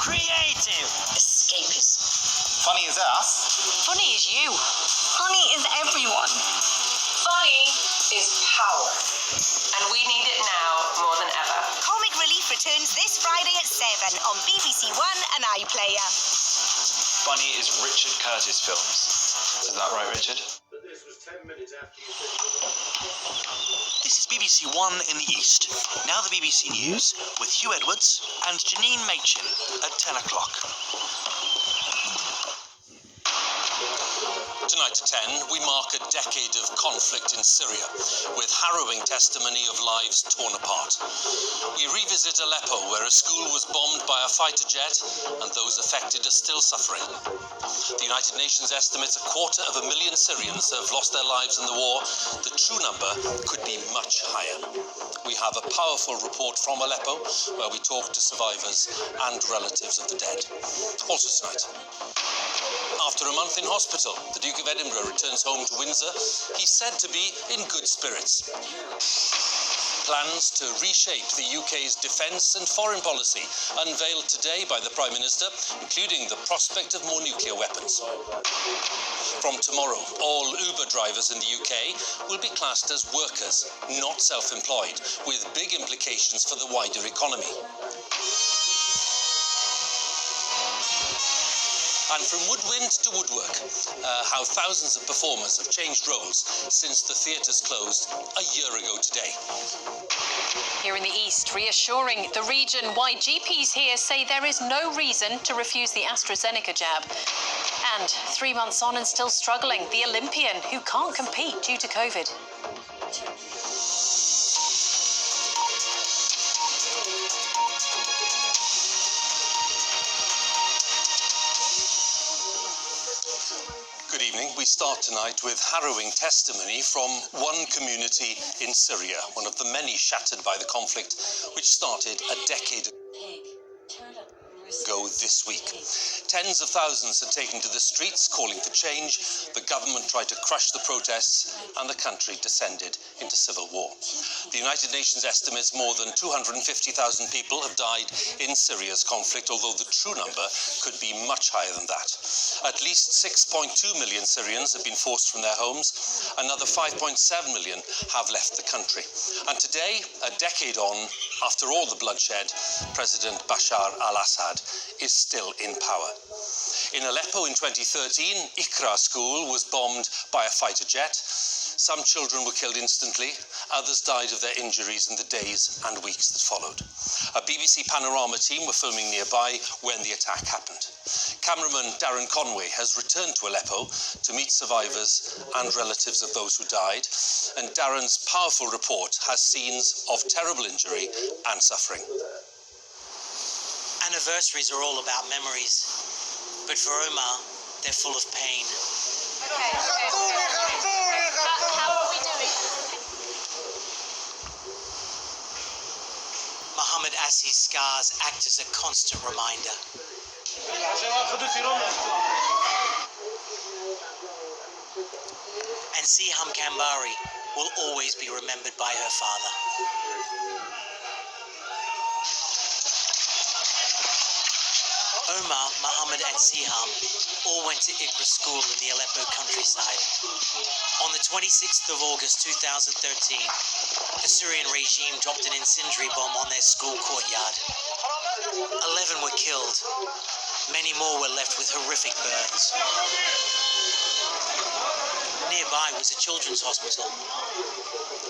Creative. Escapism. Funny as us. Funny is you. Funny is everyone. Funny is power. And we need it now more than ever. Comic Relief returns this Friday at 7 on BBC One and iPlayer. Funny is Richard Curtis films. Is that right, Richard? This is BBC One in the East. Now the BBC News with Hugh Edwards and Janine Machin at 10 o'clock. Tonight at 10, we mark a decade of conflict in Syria, with harrowing testimony of lives torn apart. We revisit Aleppo, where a school was bombed by a fighter jet, and those affected are still suffering. The United Nations estimates 250,000 Syrians have lost their lives in the war. The true number could be much higher. We have a powerful report from Aleppo, where we talk to survivors and relatives of the dead. Also tonight, after a month in hospital, the Duke of Edinburgh returns home to Windsor. He's said to be in good spirits. Plans to reshape the UK's defence and foreign policy unveiled today by the Prime Minister, including the prospect of more nuclear weapons. From tomorrow, all Uber drivers in the UK will be classed as workers, not self-employed, with big implications for the wider economy. And from woodwind to woodwork, how thousands of performers have changed roles since the theatres closed a year ago today. Here in the East, reassuring the region why GPs here say there is no reason to refuse the AstraZeneca jab. And 3 months on and still struggling, the Olympian who can't compete due to COVID. Good evening. We start tonight with harrowing testimony from one community in Syria, one of the many shattered by the conflict, which started a decade ago this week. Tens of thousands had taken to the streets calling for change. The government tried to crush the protests and the country descended into civil war. The United Nations estimates more than 250,000 people have died in Syria's conflict, although the true number could be much higher than that. At least 6.2 million Syrians have been forced from their homes. Another 5.7 million have left the country. And today, a decade on, after all the bloodshed, President Bashar al-Assad is still in power. In Aleppo in 2013, Iqra school was bombed by a fighter jet. Some children were killed instantly, others died of their injuries in the days and weeks that followed. A BBC Panorama team were filming nearby when the attack happened. Cameraman Darren Conway has returned to Aleppo to meet survivors and relatives of those who died, and Darren's powerful report has scenes of terrible injury and suffering. Anniversaries are all about memories, but for Omar, they're full of pain. How are we doing? Mohammed Asi's scars act as a constant reminder. And Siham Kambari will always be remembered by her father. Omar, Mohammed and Siham all went to Iqra school in the Aleppo countryside. On the 26th of August 2013, the Syrian regime dropped an incendiary bomb on their school courtyard. 11 were killed. Many more were left with horrific burns. Nearby was a children's hospital.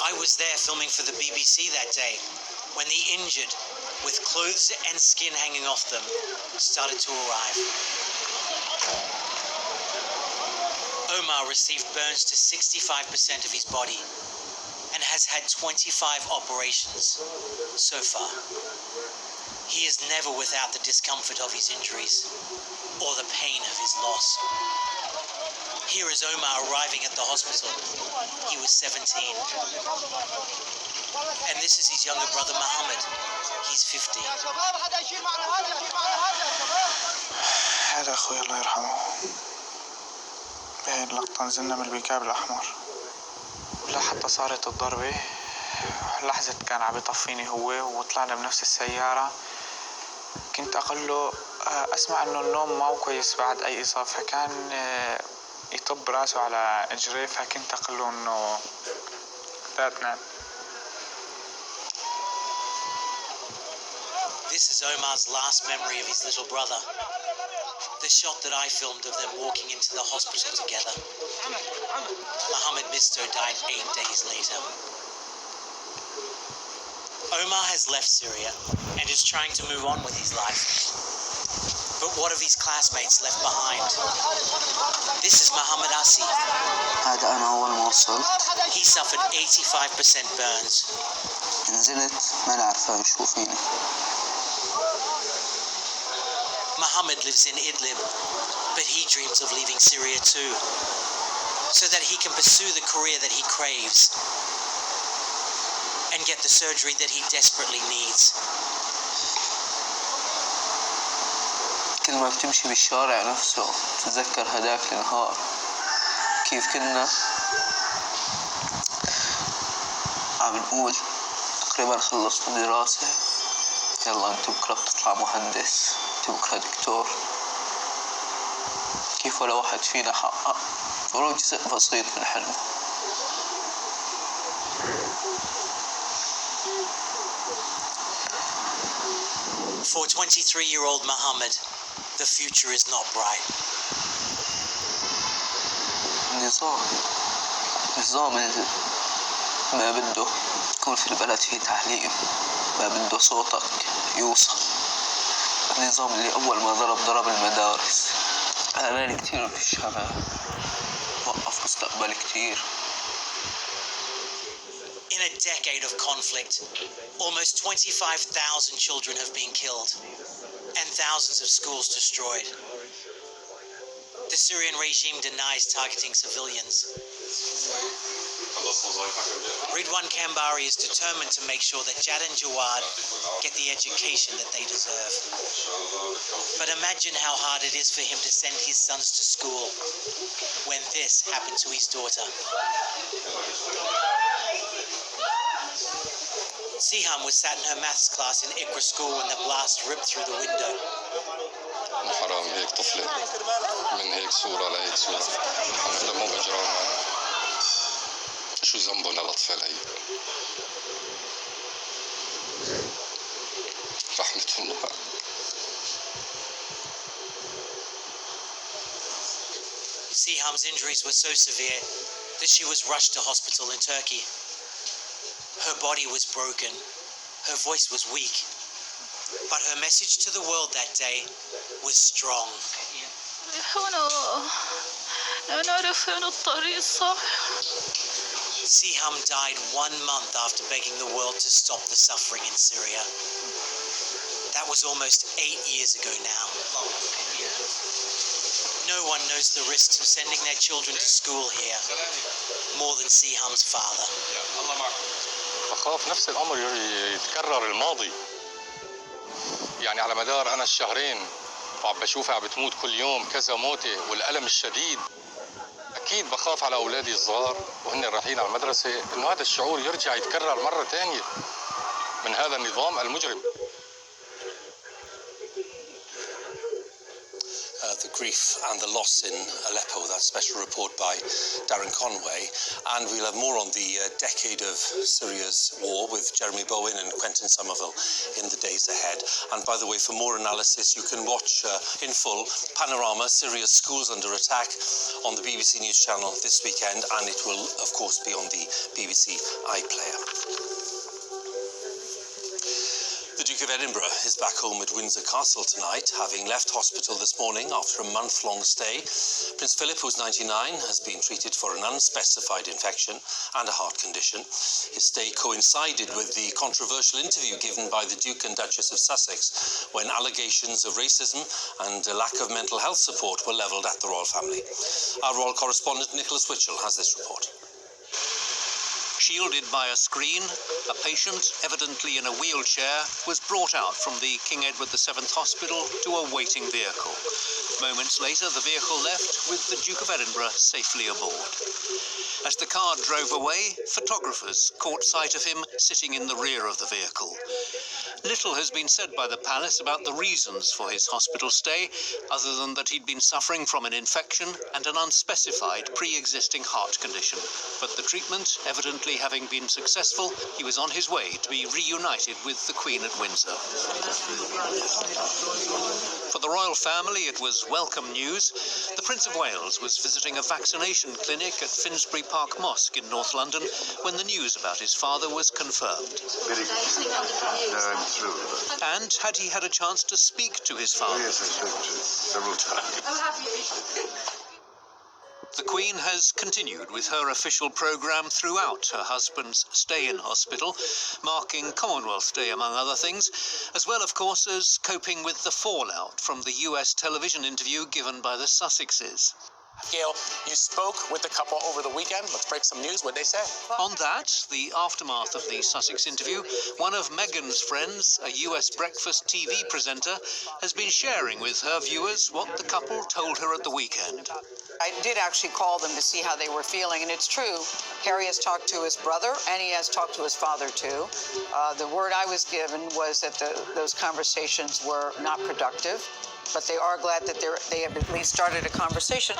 I was there filming for the BBC that day when the injured, with clothes and skin hanging off them, started to arrive. Omar received burns to 65% of his body and has had 25 operations so far. He is never without the discomfort of his injuries or the pain of his loss. Here is Omar arriving at the hospital. He was 17. And this is his younger brother Mohammed. He's 15. هذا أخوي الله يرحمه. بهاي اللقطة نزلنا من البيكاب الأحمر. ولا حتى صارت الضربة. لحظة كان عم يطفيني هو وطلعنا بنفس السيارة. كنت أقول له أسمع إنه النوم ما هو كويس بعد أي إصابة، فكان يطب راسه على إجريه، فكنت أقول له إنه لا تنام. This is Omar's last memory of his little brother. The shot that I filmed of them walking into the hospital together. Mohammed Misto died 8 days later. Omar has left Syria and is trying to move on with his life. But what of his classmates left behind? This is Mohammed Asi. هذا أنا أول ما وصلت He suffered 85% burns. نزلت ما نعرفها نشوف فيني. Mohammed lives in Idlib, but he dreams of leaving Syria too, so that he can pursue the career that he craves and get the surgery that he desperately needs. كل ما بتمشي بالشارع نفسه تتذكر هداك النهار كيف كنا عم نقول تقريبا خلصنا دراسة، يلا انت بكرة بتطلع مهندس، انت بكرة دكتور. كيف ولا واحد فينا حقق ولو جزء بسيط من حلمه. For 23-year-old Mohammed, the future is not bright. نظام ما بده يكون في البلد فيه تعليم، ما بده صوتك يوصل. النظام اللي أول ما ضرب المدارس، أماني كتير بالشباب، وقف مستقبل كتير. In a decade of conflict, almost 25,000 children have been killed and thousands of schools destroyed. The Syrian regime denies targeting civilians. Ridwan Kambari is determined to make sure that Jad and Jawad get the education that they deserve. But imagine how hard it is for him to send his sons to school when this happened to his daughter. Siham was sat in her maths class in Ikra school when the blast ripped through the window. حرام هيك طفلة من هيك صورة لهيك صورة، هذا مو بإجرام. شو ذنبهم هالأطفال هي؟ رحمة الله. Siham's injuries were so severe that she was rushed to hospital in Turkey. Her body was broken, her voice was weak, but her message to the world that day was strong. Siham died 1 month after begging the world to stop the suffering in Syria. That was almost 8 years ago now. No one knows the risks of sending their children to school here more than Siham's father. بخاف نفس الأمر يتكرر الماضي. يعني على مدار أنا الشهرين وعم بشوفها عم بتموت كل يوم كذا موتة والألم الشديد. أكيد بخاف على أولادي الصغار وهن رايحين على المدرسة إنه هذا الشعور يرجع يتكرر مرة ثانية من هذا النظام المجرم. The grief and the loss in Aleppo, that special report by Darren Conway. And we'll have more on the decade of Syria's war with Jeremy Bowen and Quentin Somerville in the days ahead. And by the way, for more analysis, you can watch in full Panorama, Syria's Schools Under Attack on the BBC News Channel this weekend. And it will, of course, be on the BBC iPlayer. The Duke of Edinburgh is back home at Windsor Castle tonight, having left hospital this morning after a month-long stay. Prince Philip, who's 99, has been treated for an unspecified infection and a heart condition. His stay coincided with the controversial interview given by the Duke and Duchess of Sussex when allegations of racism and a lack of mental health support were levelled at the royal family. Our royal correspondent Nicholas Witchell has this report. Shielded by a screen, a patient, evidently in a wheelchair, was brought out from the King Edward VII Hospital to a waiting vehicle. Moments later, the vehicle left with the Duke of Edinburgh safely aboard. As the car drove away, photographers caught sight of him sitting in the rear of the vehicle. Little has been said by the palace about the reasons for his hospital stay, other than that he'd been suffering from an infection and an unspecified pre-existing heart condition. But the treatment evidently having been successful, he was on his way to be reunited with the Queen at Windsor. For the royal family, it was welcome news. The Prince of Wales was visiting a vaccination clinic at Finsbury Park Mosque in North London when the news about his father was confirmed. Very good. I'm through. And had he had a chance to speak to his father? Yes, I spoke to him several times. The Queen has continued with her official programme throughout her husband's stay in hospital, marking Commonwealth Day among other things, as well, of course, as coping with the fallout from the US television interview given by the Sussexes. Gail, you spoke with the couple over the weekend. Let's break some news. What'd they say? On that, the aftermath of the Sussex interview, one of Meghan's friends, a US breakfast TV presenter, has been sharing with her viewers what the couple told her at the weekend. I did actually call them to see how they were feeling, and it's true. Harry has talked to his brother, and he has talked to his father, too. The word I was given was that those conversations were not productive, but they are glad that they have at least started a conversation.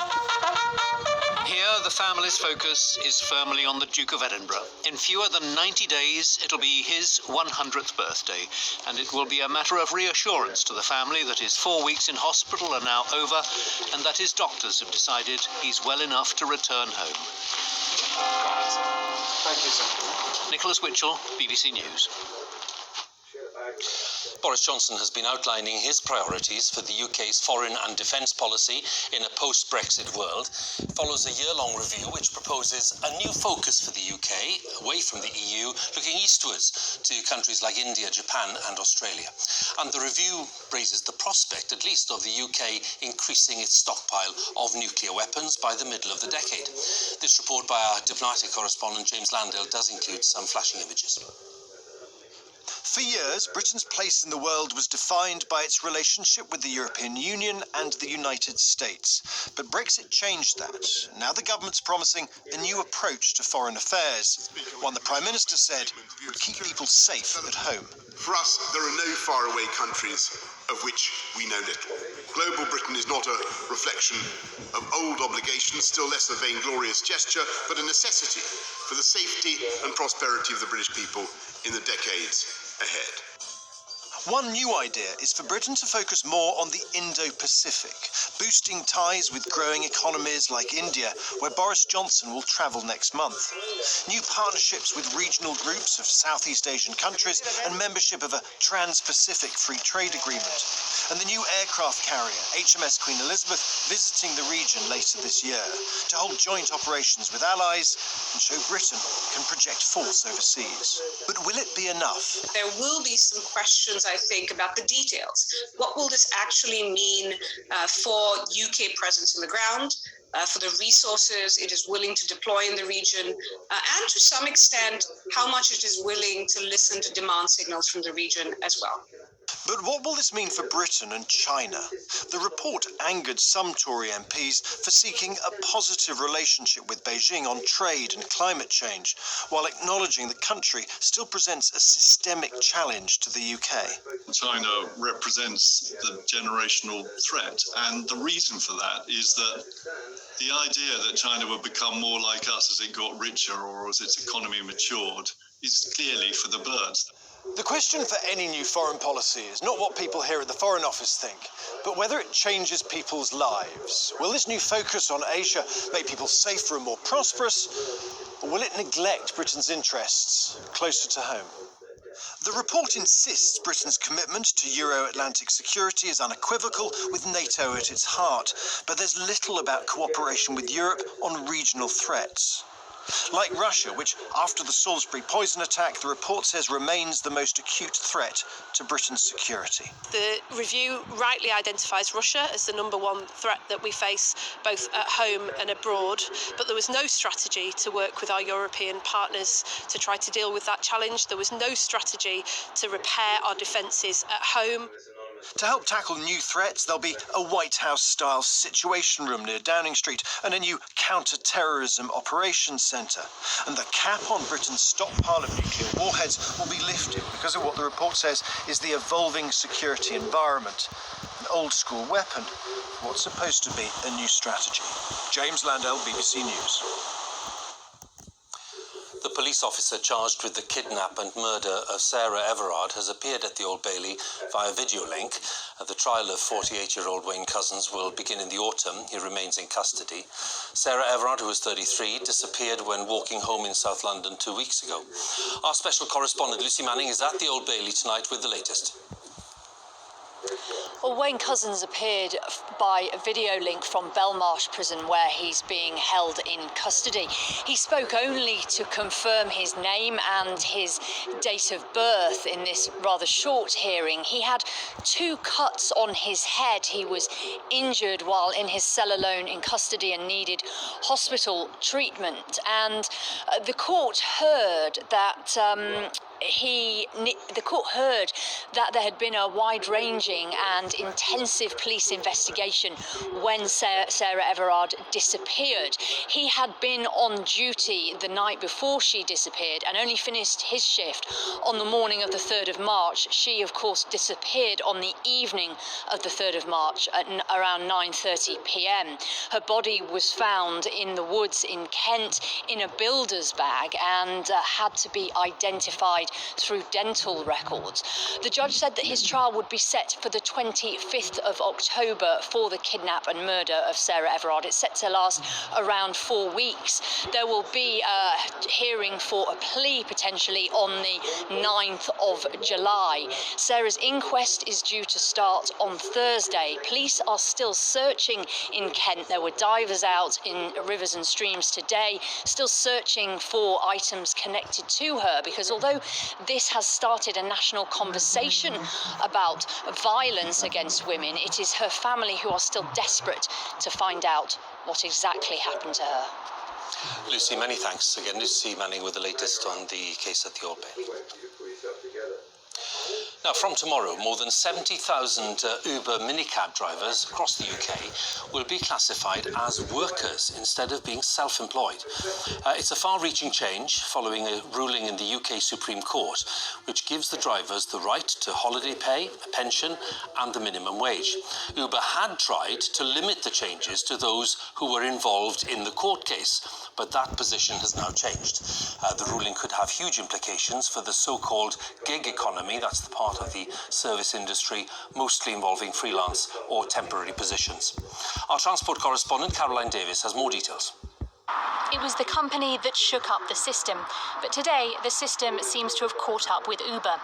Here, the family's focus is firmly on the Duke of Edinburgh. In fewer than 90 days, it'll be his 100th birthday, and it will be a matter of reassurance to the family that his 4 weeks in hospital are now over, and that his doctors have decided he's well enough to return home. Thank you, sir. Nicholas Witchell, BBC News. Boris Johnson has been outlining his priorities for the UK's foreign and defence policy in a post-Brexit world. It follows a year-long review which proposes a new focus for the UK, away from the EU, looking eastwards to countries like India, Japan and Australia. And the review raises the prospect, at least, of the UK increasing its stockpile of nuclear weapons by the middle of the decade. This report by our diplomatic correspondent James Landale does include some flashing images. For years, Britain's place in the world was defined by its relationship with the European Union and the United States. But Brexit changed that. Now the government's promising a new approach to foreign affairs, one the Prime Minister said would keep people safe at home. For us, there are no faraway countries of which we know little. Global Britain is not a reflection of old obligations, still less a vainglorious gesture, but a necessity for the safety and prosperity of the British people in the decades ahead. One new idea is for Britain to focus more on the Indo-Pacific, boosting ties with growing economies like India, where Boris Johnson will travel next month. New partnerships with regional groups of Southeast Asian countries and membership of a Trans-Pacific Free Trade Agreement. And the new aircraft carrier, HMS Queen Elizabeth, visiting the region later this year to hold joint operations with allies and show Britain can project force overseas. But will it be enough? There will be some questions, I think, about the details. What will this actually mean for UK presence on the ground, for the resources it is willing to deploy in the region, and to some extent, how much it is willing to listen to demand signals from the region as well. But what will this mean for Britain and China? The report angered some Tory MPs for seeking a positive relationship with Beijing on trade and climate change, while acknowledging the country still presents a systemic challenge to the UK. China represents the generational threat, and the reason for that is that the idea that China would become more like us as it got richer or as its economy matured is clearly for the birds. The question for any new foreign policy is not what people here at the Foreign Office think, but whether it changes people's lives. Will this new focus on Asia make people safer and more prosperous, or will it neglect Britain's interests closer to home? The report insists Britain's commitment to Euro-Atlantic security is unequivocal, with NATO at its heart, but there's little about cooperation with Europe on regional threats. Like Russia, which, after the Salisbury poison attack, the report says remains the most acute threat to Britain's security. The review rightly identifies Russia as the #1 threat that we face both at home and abroad, but there was no strategy to work with our European partners to try to deal with that challenge. There was no strategy to repair our defences at home. To help tackle new threats, there'll be a White House-style situation room near Downing Street and a new counter-terrorism operations centre. And the cap on Britain's stockpile of nuclear warheads will be lifted because of what the report says is the evolving security environment. An old-school weapon, what's supposed to be a new strategy. James Landell, BBC News. The police officer charged with the kidnap and murder of Sarah Everard has appeared at the Old Bailey via video link. The trial of 48-year-old Wayne Couzens will begin in the autumn. He remains in custody. Sarah Everard, who was 33, disappeared when walking home in South London 2 weeks ago. Our special correspondent Lucy Manning is at the Old Bailey tonight with the latest. Well, Wayne Couzens appeared by video link from Belmarsh prison where he's being held in custody. He spoke only to confirm his name and his date of birth in this rather short hearing. He had 2 cuts on his head. He was injured while in his cell alone in custody and needed hospital treatment. And the court heard that the court heard that there had been a wide-ranging and intensive police investigation when Sarah Everard disappeared. He had been on duty the night before she disappeared and only finished his shift on the morning of the 3rd of March. She, of course, disappeared on the evening of the 3rd of March at around 9:30 p.m. Her body was found in the woods in Kent in a builder's bag and had to be identified through dental records. The judge said that his trial would be set for the 25th of October for the kidnap and murder of Sarah Everard. It's set to last around 4 weeks. There will be a hearing for a plea potentially on the 9th of July. Sarah's inquest is due to start on Thursday. Police are still searching in Kent. There were divers out in rivers and streams today, still searching for items connected to her, because although this has started a national conversation about violence against women, it is her family who are still desperate to find out what exactly happened to her. Lucy, many thanks again. Lucy Manning with the latest on the case at the Old Bailey. Now, from tomorrow, more than 70,000 Uber minicab drivers across the UK will be classified as workers instead of being self-employed. It's a far-reaching change following a ruling in the UK Supreme Court, which gives the drivers the right to holiday pay, a pension and the minimum wage. Uber had tried to limit the changes to those who were involved in the court case, but that position has now changed. The ruling could have huge implications for the so-called gig economy. That's the part of the service industry mostly involving freelance or temporary positions. Our transport correspondent Caroline Davis has more details. It was the company that shook up the system, but today the system seems to have caught up with Uber.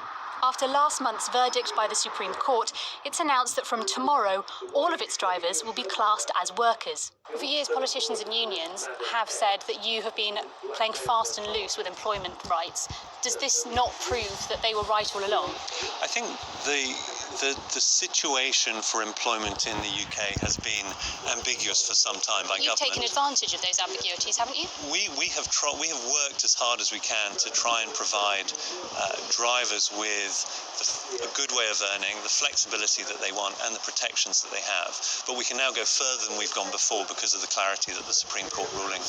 After last month's verdict by the Supreme Court, it's announced that from tomorrow, all of its drivers will be classed as workers. For years, politicians and unions have said that you have been playing fast and loose with employment rights. Does this not prove that they were right all along? I think the situation for employment in the UK has been ambiguous for some time by You've government. taken advantage of those ambiguities, haven't you? We have worked as hard as we can to try and provide drivers with a good way of earning, the flexibility that they want and the protections that they have. But we can now go further than we've gone before because of the clarity that the Supreme Court ruling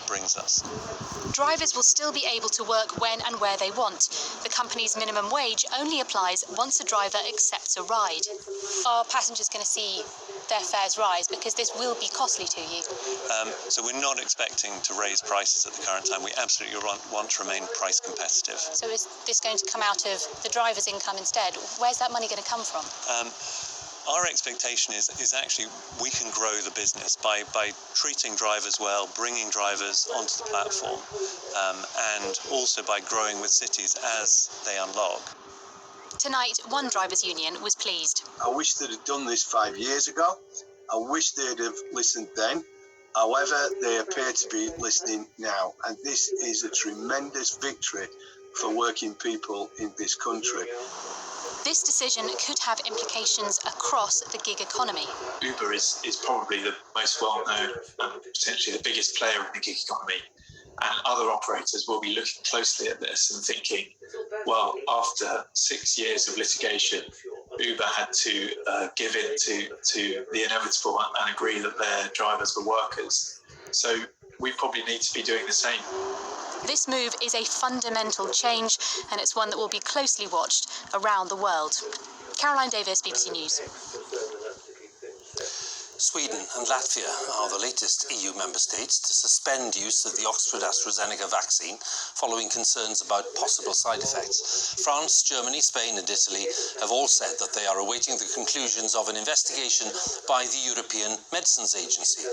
brings us. Drivers will still be able to work when and where they want. The company's minimum wage only applies once a driver accepts a ride. Are passengers going to see their fares rise? Because this will be costly to you. So we're not expecting to raise prices at the current time. We absolutely want to remain price competitive. So is this going to come out of the driver's income instead? Where's that money going to come from? Our expectation is actually we can grow the business by treating drivers well, bringing drivers onto the platform, and also by growing with cities as they unlock. Tonight, one drivers' union was pleased. I wish they'd have done this 5 years ago. I wish they'd have listened then. However, they appear to be listening now, and this is a tremendous victory for working people in this country. This decision could have implications across the gig economy. Uber is probably the most well-known and potentially the biggest player in the gig economy. And other operators will be looking closely at this and thinking, well, after 6 years of litigation, Uber had to give in to the inevitable and agree that their drivers were workers. So we probably need to be doing the same. This move is a fundamental change, and it's one that will be closely watched around the world. Caroline Davis, BBC News. Sweden and Latvia are the latest EU member states to suspend use of the Oxford AstraZeneca vaccine following concerns about possible side effects. France, Germany, Spain and Italy have all said that they are awaiting the conclusions of an investigation by the European Medicines Agency.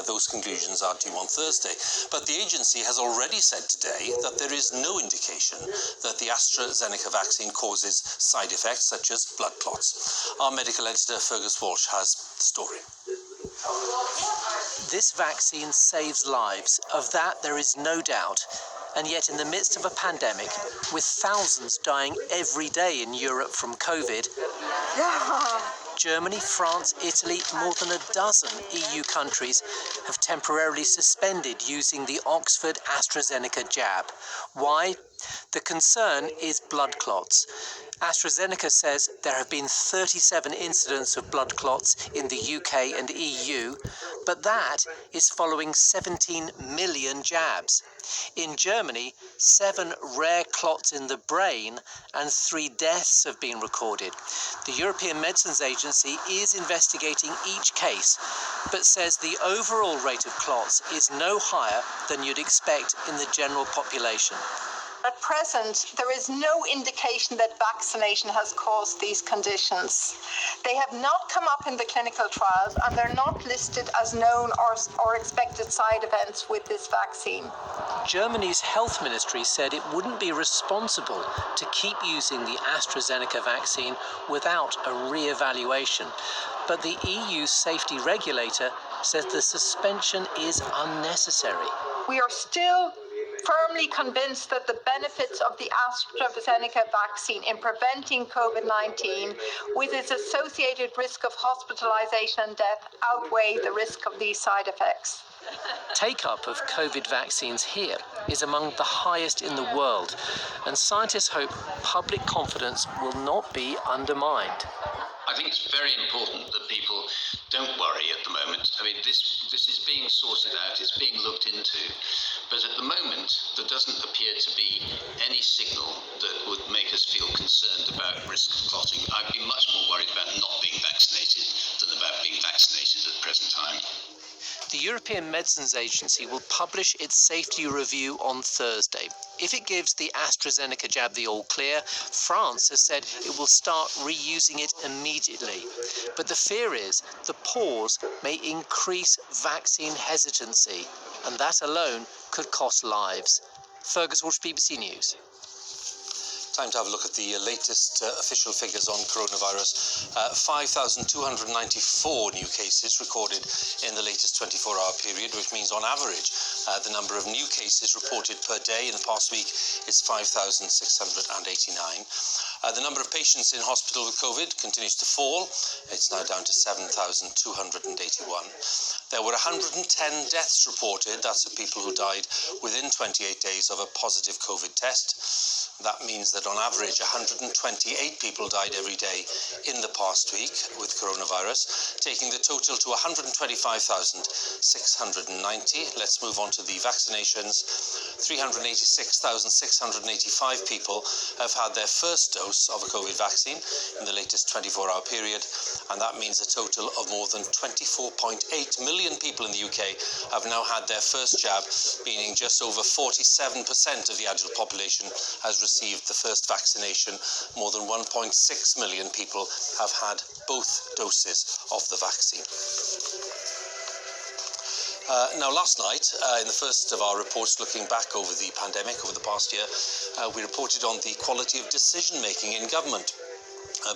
Those conclusions are due on Thursday. But the agency has already said today that there is no indication that the AstraZeneca vaccine causes side effects such as blood clots. Our medical editor Fergus Walsh has the story. This vaccine saves lives, of that there is no doubt. And yet in the midst of a pandemic, with thousands dying every day in Europe from COVID, Germany, France, Italy, more than a dozen EU countries have temporarily suspended using the Oxford AstraZeneca jab. Why? The concern is blood clots. AstraZeneca says there have been 37 incidents of blood clots in the UK and EU, but that is following 17 million jabs. In Germany, 7 rare clots in the brain and 3 deaths have been recorded. The European Medicines Agency is investigating each case, but says the overall rate of clots is no higher than you'd expect in the general population. At present, there is no indication that vaccination has caused these conditions. They have not come up in the clinical trials and they're not listed as known or expected side events with this vaccine. Germany's health ministry said it wouldn't be responsible to keep using the AstraZeneca vaccine without a re-evaluation. But the EU safety regulator says the suspension is unnecessary. We are still firmly convinced that the benefits of the AstraZeneca vaccine in preventing COVID-19 with its associated risk of hospitalization and death outweigh the risk of these side effects. Take-up of COVID vaccines here is among the highest in the world, and scientists hope public confidence will not be undermined. I think it's very important that people don't worry at the moment. I mean, this is being sorted out, it's being looked into, but at the moment there doesn't appear to be any signal that would make us feel concerned about risk of clotting. I'd be much more worried about not being vaccinated than about being vaccinated at the present time. The European Medicines Agency will publish its safety review on Thursday. If it gives the AstraZeneca jab the all clear, France has said it will start reusing it immediately. But the fear is the pause may increase vaccine hesitancy, and that alone could cost lives. Fergus Walsh, BBC News. Time to have a look at the latest official figures on coronavirus. 5,294 new cases recorded in the latest 24-hour period, which means on average the number of new cases reported per day in the past week is 5,689. The number of patients in hospital with COVID continues to fall. It's now down to 7,281. There were 110 deaths reported. That's of people who died within 28 days of a positive COVID test. That means that on average 128 people died every day in the past week with coronavirus, taking the total to 125,690. Let's move on to the vaccinations. 386,685 people have had their first dose of a COVID vaccine in the latest 24-hour period, and that means a total of more than 24.8 million people in the UK have now had their first jab, meaning just over 47% of the adult population has received the first vaccination. More than 1.6 million people have had both doses of the vaccine. Now, last night, in the first of our reports looking back over the pandemic, over the past year, we reported on the quality of decision-making in government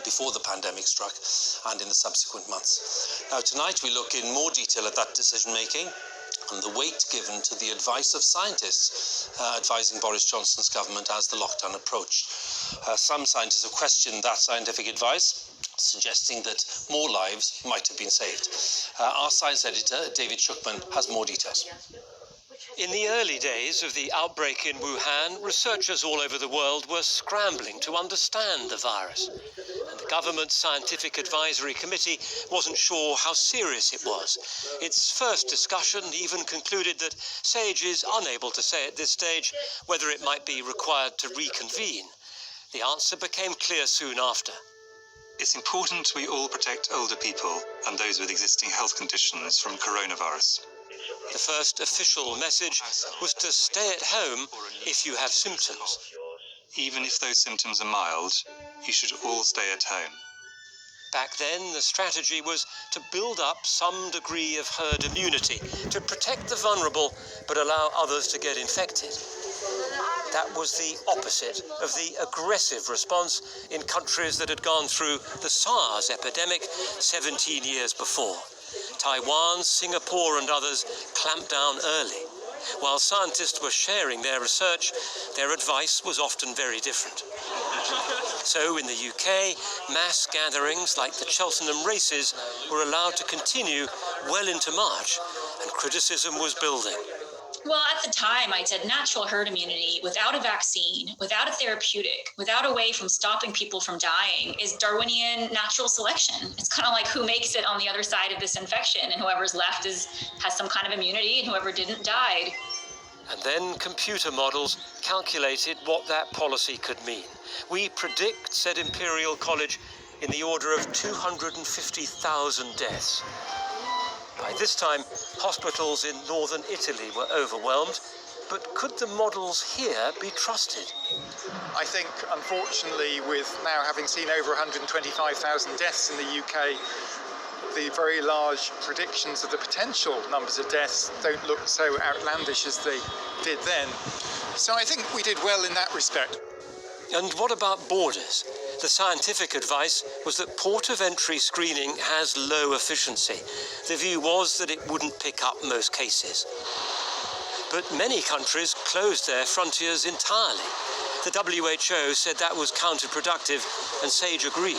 before the pandemic struck and in the subsequent months. Now, tonight we look in more detail at that decision-making and the weight given to the advice of scientists advising Boris Johnson's government as the lockdown approached. Some scientists have questioned that scientific advice, suggesting that more lives might have been saved. Our science editor, David Shukman, has more details. In the early days of the outbreak in Wuhan, researchers all over the world were scrambling to understand the virus. And the government's Scientific Advisory Committee wasn't sure how serious it was. Its first discussion even concluded that SAGE is unable to say at this stage whether it might be required to reconvene. The answer became clear soon after. It's important we all protect older people and those with existing health conditions from coronavirus. The first official message was to stay at home if you have symptoms. Even if those symptoms are mild, you should all stay at home. Back then, the strategy was to build up some degree of herd immunity, to protect the vulnerable but allow others to get infected. That was the opposite of the aggressive response in countries that had gone through the SARS epidemic 17 years before. Taiwan, Singapore and others clamped down early. While scientists were sharing their research, their advice was often very different. So in the UK, mass gatherings like the Cheltenham races were allowed to continue well into March, and criticism was building. Well, at the time, I said natural herd immunity without a vaccine, without a therapeutic, without a way from stopping people from dying is Darwinian natural selection. It's kind of like who makes it on the other side of this infection, and whoever's left has some kind of immunity, and whoever didn't died. And then computer models calculated what that policy could mean. We predict, said Imperial College, in the order of 250,000 deaths. By this time, hospitals in northern Italy were overwhelmed, but could the models here be trusted? I think, unfortunately, with now having seen over 125,000 deaths in the UK, the very large predictions of the potential numbers of deaths don't look so outlandish as they did then. So I think we did well in that respect. And what about borders? The scientific advice was that port of entry screening has low efficiency. The view was that it wouldn't pick up most cases. But many countries closed their frontiers entirely. The WHO said that was counterproductive, and SAGE agreed.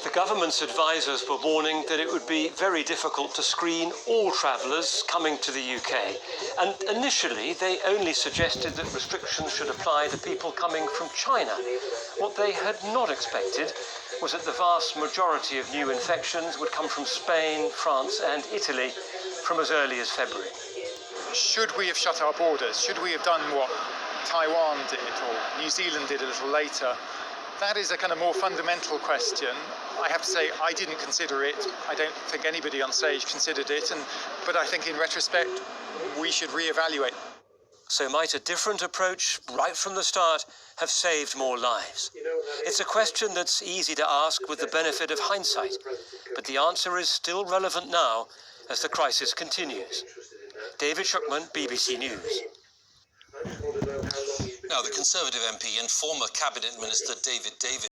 The government's advisors were warning that it would be very difficult to screen all travellers coming to the UK. And initially, they only suggested that restrictions should apply to people coming from China. What they had not expected was that the vast majority of new infections would come from Spain, France and Italy from as early as February. Should we have shut our borders? Should we have done what Taiwan did or New Zealand did a little later? That is a kind of more fundamental question. I have to say I didn't consider it. I don't think anybody on SAGE considered it, but I think in retrospect we should reevaluate. So might a different approach right from the start have saved more lives? It's a question that's easy to ask with the benefit of hindsight, but the answer is still relevant now as the crisis continues. David Shukman, BBC News. Now, the Conservative MP and former Cabinet Minister David Davis